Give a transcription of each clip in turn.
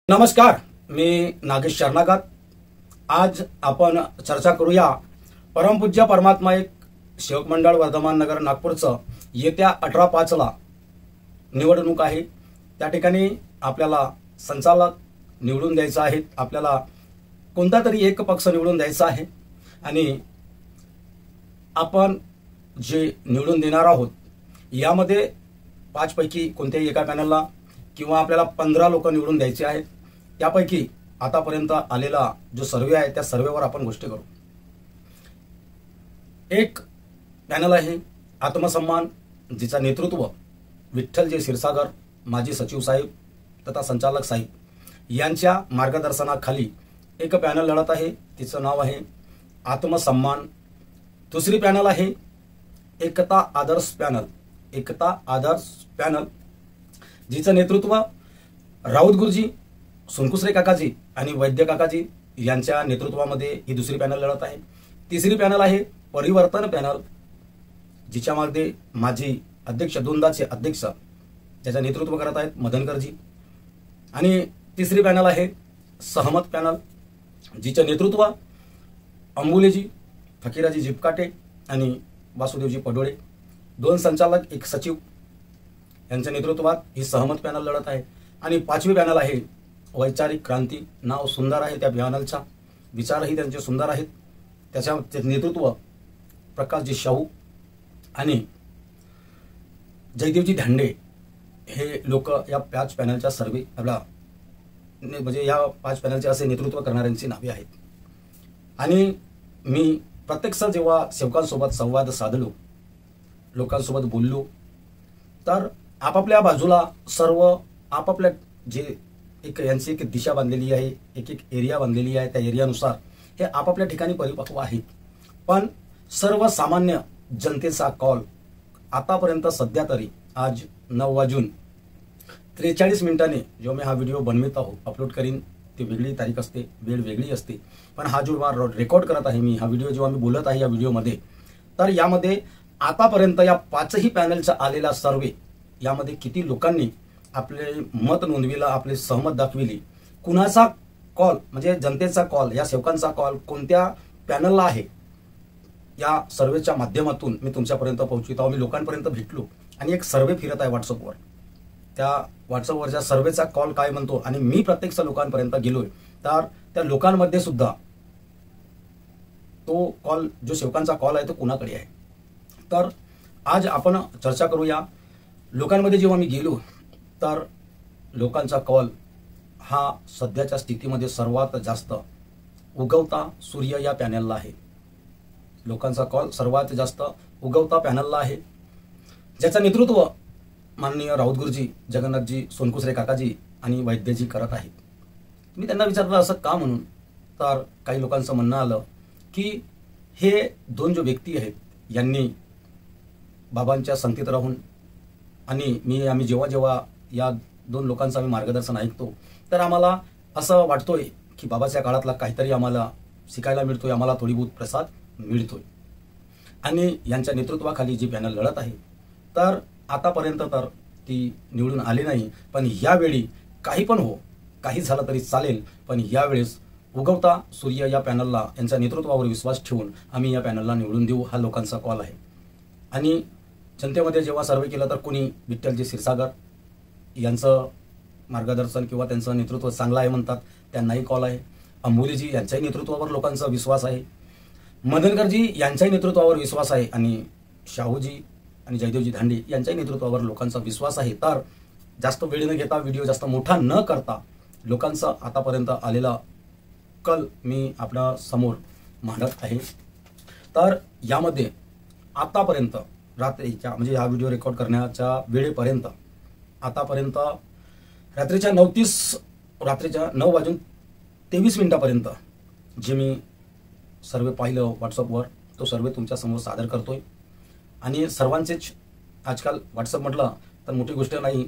नमस्कार, मी नागेश शरणागत। आज आपण चर्चा करूया परमपूज्य परमात्मा एक सेवक मंडळ वर्धमान नगर नागपूरचं येत्या 18/5 ला निवडणूक आहे। त्या ठिकाणी आपल्याला संचालक निवडून द्यायचा आहे। आपल्याला कोणता तरी एक पक्ष निवडून द्यायचा आहे आणि आपण जे निवडून देणार आहोत यामध्ये 5 पैकी कोणत्याही एका पॅनलला किंवा आपल्याला 15 लोक निवडून द्यायचे आहेत। त्यापैकी आतापर्यंत आलेला जो सर्वे आहे त्या सर्वेवर आपण गोष्टी करू। एक पॅनल आहे आत्मसन्मान, जिचा नेतृत्व विठ्ठलजी क्षीरसागर माजी सचिव साहेब तथा संचालक साहेब यांच्या मार्गदर्शनाखाली एक पॅनल लढत आहे। तिचं नाव आहे आत्मसन्मान। दुसरी पॅनल आहे एकता आदर्श पॅनल। एकता आदर्श पॅनल जिचं नेतृत्व राऊत गुरुजी, सोनकुसरे काकाजी आणि वैद्य काकाजी यांच्या नेतृत्वामध्ये ही दुसरी पॅनल लढत आहे। तिसरी पॅनल आहे परिवर्तन पॅनल, जिच्यामध्ये माजी अध्यक्ष, दोनदाचे अध्यक्ष त्याचं नेतृत्व करत आहेत मदनकरजी। आणि तिसरी पॅनल आहे सहमत पॅनल, जिचे नेतृत्व अंबुलेजी, फकीराजी जिपकाटे आणि वासुदेवजी पडोळे, 2 संचालक, 1 सचिव यांच्या नेतृत्वात ही सहमत पॅनल लढत आहे। आणि 5वी पॅनल आहे वैचारिक क्रांती। नाव सुंदर आहे त्या पॅनलचा, विचारही त्यांचे सुंदर आहेत। त्याच्या नेतृत्व प्रकाशजी शाहू आणि जयदेवजी धांडे हे लोक या 5 पॅनलच्या सर्वे आपला म्हणजे या 5 पॅनलचे असे नेतृत्व करणाऱ्यांची नावे आहेत। आणि मी प्रत्यक्ष जेव्हा सेवकांसोबत संवाद साधलो, लोकांसोबत बोललो, तर आपापल्या बाजूला सर्व आपापल्या जे यांची एक दिशा बांधलेली आहे, एक एरिया बांधलेली आहे, त्या एरियानुसार हे आपापल्या ठिकाणी परिपक्व आहेत। पण सर्वसामान्य जनतेचा कॉल आतापर्यंत सध्या तरी आज 9:43 जेव्हा मी हा व्हिडिओ बनवित आहो, अपलोड करीन, ती वेगळी तारीख असते, वेळ वेगळी असते। पण हा जो रेकॉर्ड करत आहे मी, हा व्हिडिओ जेव्हा मी बोलत आहे या व्हिडिओमध्ये, तर यामध्ये आतापर्यंत या 5ही पॅनलचा आलेला सर्वे यामध्ये किती लोकांनी आपले मत नोंदविलं, आपले सहमत दाखविली, कुणाचा कॉल म्हणजे जनतेचा कॉल, या सेवकांचा कॉल कोणत्या पॅनलला आहे, या सर्वेच्या माध्यमातून मी तुमच्यापर्यंत पोहोचवित आहो। मी लोकांपर्यंत भेटलो आणि एक सर्वे फिरत आहे व्हॉट्सअपवर। त्या व्हॉट्सअपवरच्या सर्वेचा कॉल काय म्हणतो आणि मी प्रत्यक्ष लोकांपर्यंत गेलोय, तर त्या लोकांमध्ये सुद्धा तो कॉल, जो सेवकांचा कॉल आहे, तो कुणाकडे आहे। तर आज आपण चर्चा करूया। लोकांमध्ये जेव्हा मी गेलो तर लोकांचा कॉल हा सध्याच्या स्थितीमध्ये सर्वात जास्त उगवता सूर्य या पॅनलला आहे। लोकांचा कॉल सर्वात जास्त उगवता पॅनलला आहे, ज्याचं नेतृत्व माननीय राऊत गुरुजी, जगन्नाथजी, सोनकुसरे काकाजी आणि वैद्यजी करत आहेत। मी त्यांना विचारलं असं का म्हणून, तर काही लोकांचं म्हणणं आलं की हे 2 जो व्यक्ती आहेत यांनी बाबांच्या संगतीत राहून आणि आम्ही जेव्हा या 2 लोकांचं आम्ही मार्गदर्शन ऐकतो, तर आम्हाला असं वाटतोय की बाबाच्या काळातला काहीतरी आम्हाला शिकायला मिळतोय, आम्हाला थोडी बहुत प्रसाद मिळतोय। आणि यांच्या नेतृत्वाखाली जी पॅनल लढत आहे, तर आतापर्यंत तर ती निवडून आली नाही, पण यावेळी काही पण हो, काही झालं तरी चालेल, पण यावेळेस उगवता सूर्य या पॅनलला, यांच्या नेतृत्वावर विश्वास ठेवून आम्ही या पॅनलला निवडून देऊ, हा लोकांचा कॉल आहे। आणि जनतेमध्ये जेव्हा सर्वे केलं तर कोणी विठ्ठलजी क्षीरसागर यांचं मार्गदर्शन किंवा त्यांचं नेतृत्व चांगलं आहे म्हणतात, त्यांनाही कॉल आहे। अंबुलेजी यांच्याही नेतृत्वावर लोकांचा विश्वास आहे, मदनकरजी यांच्याही नेतृत्वावर विश्वास आहे आणि शाहूजी आणि जयदेवजी धांडे यांच्याही नेतृत्वावर लोकांचा विश्वास आहे। तर जास्त वेळ न घेता, व्हिडिओ जास्त मोठा न करता, लोकांचा आतापर्यंत आलेला कल मी आपल्या समोर मांडत आहे। तर यामध्ये आतापर्यंत रात्रीच्या म्हणजे हा व्हिडिओ रेकॉर्ड करण्याच्या वेळेपर्यंत आतापर्यंत रात्रीच्या 9:23 जे मी सर्वे पाहिलं व्हॉट्सअपवर, तो सर्वे तुमच्या समोर सादर करतोय। आणि सर्वांचेच आजकाल व्हॉट्सअप म्हटलं तर मोठी गोष्ट नाही,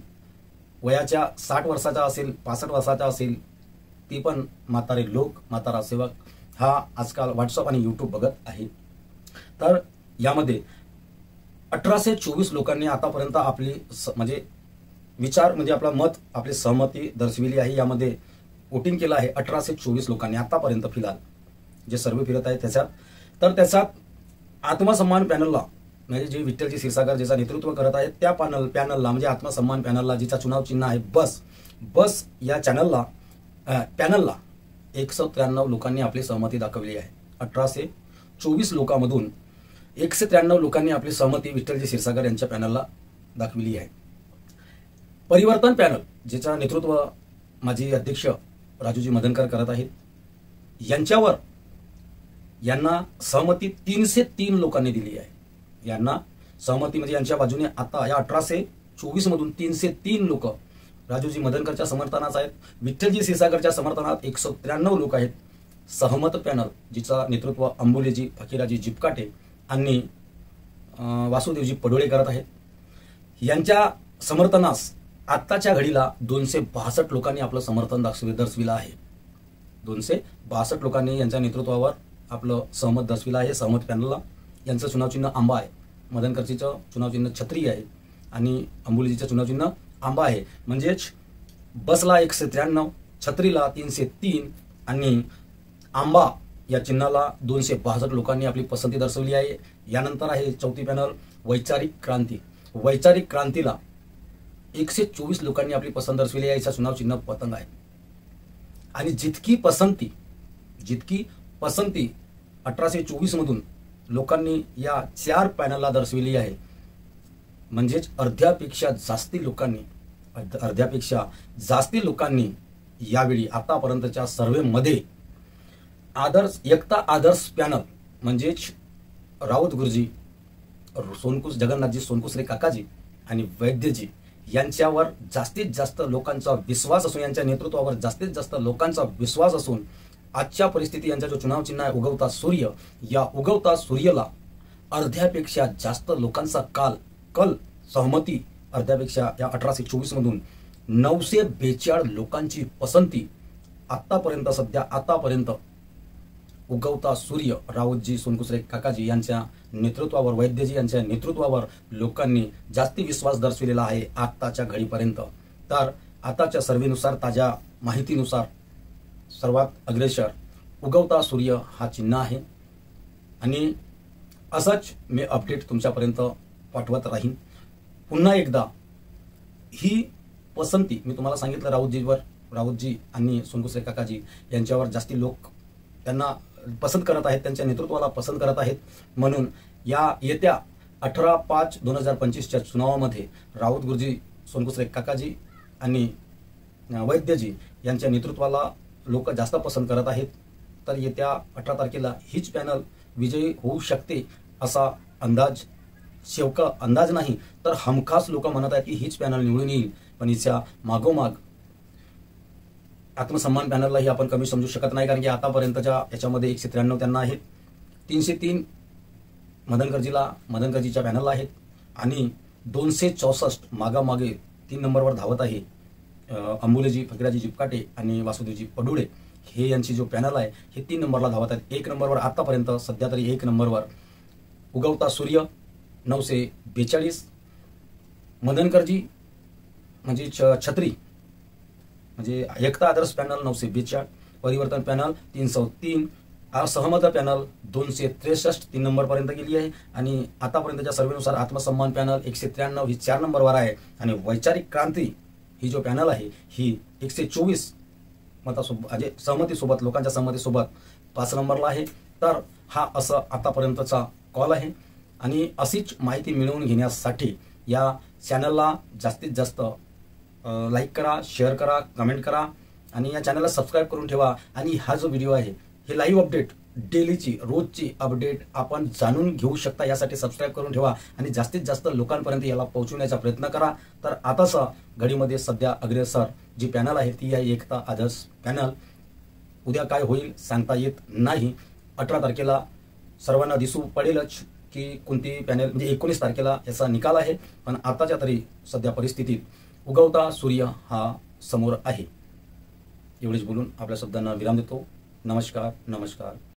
वयाच्या 60 वर्षाचा असेल, 65 वर्षाचा असेल, ती पण म्हातारे लोक, म्हातारा सेवक हा आजकाल व्हॉट्सअप आणि यूट्यूब बघत आहे। तर यामध्ये 1824 लोकांनी आतापर्यंत आपली म्हणजे विचार म्हणजे आपला मत, आपली सहमती दर्शविली आहे। यामध्ये वोटिंग केलं आहे 1824 लोकांनी आतापर्यंत फिलहाल जे सर्वे फिरत आहे त्याच्यात. तर त्याच्यात आत्मसन्मान पॅनलला म्हणजे जे विठ्ठलजी क्षीरसागर ज्याचं नेतृत्व करत आहेत त्या पॅनलला म्हणजे आत्मसन्मान पॅनलला जिचा चुनाव चिन्ह आहे बस या पॅनलला 193 लोकांनी आपली सहमती दाखवली आहे. 1824 लोकांमधून 193 लोकांनी आपली सहमती विठ्ठलजी क्षीरसागर यांच्या पॅनलला दाखविली आहे. परिवर्तन पॅनल ज्याचं नेतृत्व माजी अध्यक्ष राजूजी मदनकर करत आहेत यांना सहमती 303 लोकांनी दिली आहे. यांना सहमती म्हणजे यांच्या बाजूने आता या 1824 मधून 303 लोक राजूजी मदनकरच्या समर्थनात आहेत. विठ्ठलजी क्षीरसागरच्या समर्थनात 193 लोक आहेत. सहमत पॅनल जिचा नेतृत्व अंबुलेजी फकीराजी जिपकाटे आणि वासुदेवजी पडोळे करत आहेत. यांच्या समर्थनास आत्ताच्या घडीला 262 लोकांनी आपलं समर्थन दर्शविलं आहे. 262 लोकांनी यांच्या नेतृत्वावर आपलं सहमत दर्शविलं आहे. सहमत पॅनलला यांचं चुनाव चिन्ह आंबा आहे. मदनकरजीचं चुनाव चिन्ह छत्री आहे आणि अंबुलेजीचं चुनाव चिन्ह आंबा आहे. म्हणजेच बसला 193, छत्रीला 303 आणि आंबा या चिन्हाला 262 लोकांनी आपली पसंती दर्शवली आहे. यानंतर आहे चौथी पॅनल वैचारिक क्रांती. वैचारिक क्रांतीला 124 लोकांनी आपली पसंत दर्शवली आहे. याचा चुनाव चिन्ह पतंग आहे. आणि जितकी पसंती 1824 मधून लोकांनी या 4 पॅनलला दर्शविली आहे म्हणजेच अर्ध्यापेक्षा जास्ती लोकांनी यावेळी आतापर्यंतच्या सर्व्हेमध्ये आदर्श पॅनल म्हणजेच राऊत गुरुजी, जगन्नाथजी सोनकुसरे काकाजी आणि वैद्यजी यांच्यावर जास्तीत जास्त लोकांचा विश्वास असून यांच्या नेतृत्वावर जास्तीत जास्त लोकांचा विश्वास असून आजच्या परिस्थिती यांचा जो चुनाव चिन्ह आहे उगवता सूर्य, या उगवता सूर्यला अर्ध्यापेक्षा जास्त लोकांचा कल सहमती अर्ध्यापेक्षा या 1824 मधून 942 लोकांची पसंती आतापर्यंत उगवता सूर्य राऊतजी सोनकुसरे काकाजी यांच्या नेतृत्वावर, वैद्यजी यांच्या नेतृत्वावर लोकांनी जास्ती विश्वास दर्शविलेला आहे आताच्या घडीपर्यंत. तर आताच्या सर्वेनुसार, ताज्या माहितीनुसार सर्वात अग्रेसर उगवता सूर्य हा चिन्ह आहे. आणि असंच मी अपडेट तुमच्यापर्यंत पाठवत राहीन. पुन्हा एकदा ही पसंती मी तुम्हाला सांगितलं राऊतजी आणि सोनकुसरे काकाजी यांच्यावर जास्ती लोक त्यांना पसंत करत आहेत, त्यांच्या नेतृत्वाला पसंत करत आहेत. म्हणून या येत्या 18/5/2025च्या चुनावामध्ये राऊत गुरुजी, सोनकुसरे काकाजी आणि वैद्यजी यांच्या नेतृत्वाला लोक जास्त पसंत करत आहेत. तर येत्या 18 तारखेला हीच पॅनल विजयी होऊ शकते असा अंदाज नाही तर हमखास लोक म्हणत आहेत की हीच पॅनल निवडून येईल. पण हिच्या मागोमाग आत्मसन्मान पॅनललाही आपण कमी समजू शकत नाही, कारण की आतापर्यंतच्या याच्यामध्ये 193 त्यांना आहेत, 303 मदनकरजीच्या पॅनलला आहेत आणि 264 मागामागे 3 नंबरवर धावत आहे अंबुलेजी फकीराजी जिपकाटे आणि वासुदेवजी पडोळे. हे यांची जो पॅनल आहे हे 3 नंबरला धावत आहेत. 1 नंबरवर आतापर्यंत सध्या तरी 1 नंबरवर उगवता सूर्य 942, मदनकरजी म्हणजे छत्री म्हणजे एकता आदर्श पॅनल 942, परिवर्तन पॅनल 303, असहमत पॅनल 263 3 नंबरपर्यंत गेली आहे. आणि आतापर्यंतच्या सर्वेनुसार आत्मसन्मान पॅनल 193 ही 4 नंबरवर आहे. आणि वैचारिक क्रांती ही जो पॅनल आहे ही 124 म्हणजे सहमतीसोबत, लोकांच्या सहमतीसोबत 5 नंबरला आहे. तर हा असं आतापर्यंतचा कॉल आहे. आणि अशीच माहिती मिळवून घेण्यासाठी या चॅनलला जास्तीत जास्त लाईक करा, शेअर करा, कमेंट करा आणि या चॅनलला सबस्क्राईब करून ठेवा. आणि हा जो व्हिडिओ आहे हे लाईव्ह अपडेट, डेलीची रोजची अपडेट आपण जाणून घेऊ शकता. यासाठी सबस्क्राईब करून ठेवा आणि जास्तीत जास्त लोकांपर्यंत याला पोहोचवण्याचा प्रयत्न करा. तर आताचा घडीमध्ये सध्या अग्रेसर जी पॅनल आहे ती आहे एकता आदर्श पॅनल. उद्या काय होईल सांगता येत नाही. 18 तारखेला सर्वांना दिसू पडेलच की कोणती पॅनल, म्हणजे 19 तारखेला याचा निकाल आहे. पण आताच्या तरी सध्या परिस्थितीत उगवता सूर्य हा समोर आहे. एवढेच बोलून आपल्या शब्दांना विराम देतो. नमस्कार.